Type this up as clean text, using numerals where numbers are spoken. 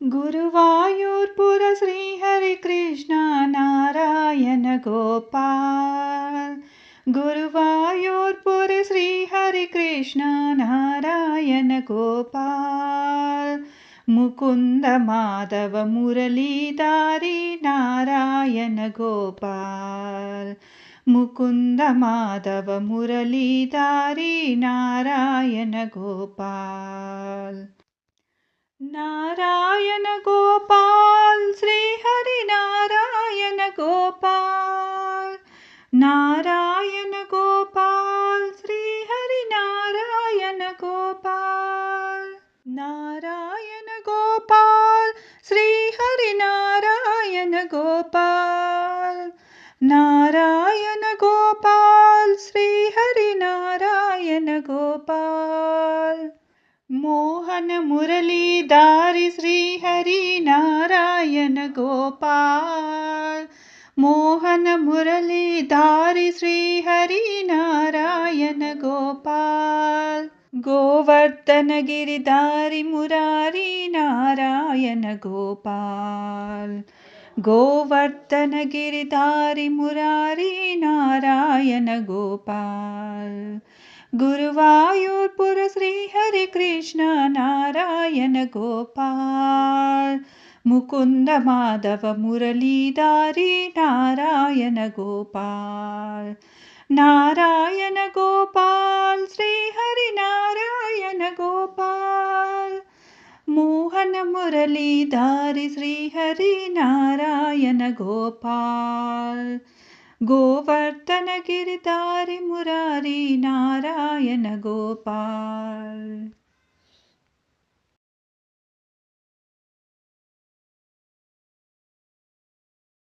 गुरुवायूर्पुर Shriharikrishna Narayan Gopal. गुरुवायूर्पुर Shriharikrishna Narayan Gopal. Mukund Madhava मुरलीधारी Narayan Gopal. Mukund Madhava मुरलीधारी Narayan Gopal. Narayan Gopal Shri Hari Narayan Gopal. Narayan Gopal Shri Hari Narayan Gopal. Narayan Gopal Shri Hari Narayan Gopal. Narayan Gopal Shri Hari Narayan Gopal. Mohan मुरलीधारी Shri Hari Narayan Gopal. Mohan मुरलीधारी Shri Hari Narayan Gopal. Govardhan Giridhari Murari Narayan Gopal. Govardhan Giridhari Murari Narayan Gopal. गुरुवायूर्पुर Shri Harikrishna Narayan Gopal. Mukund Madhava मुरलीधारी Narayan Gopal. Narayan Gopal Shri Hari Narayan Gopal. Mohan मुरलीधारी Shri Hari Narayan Gopal. Govardhan Giridhari Murari Narayan Gopal.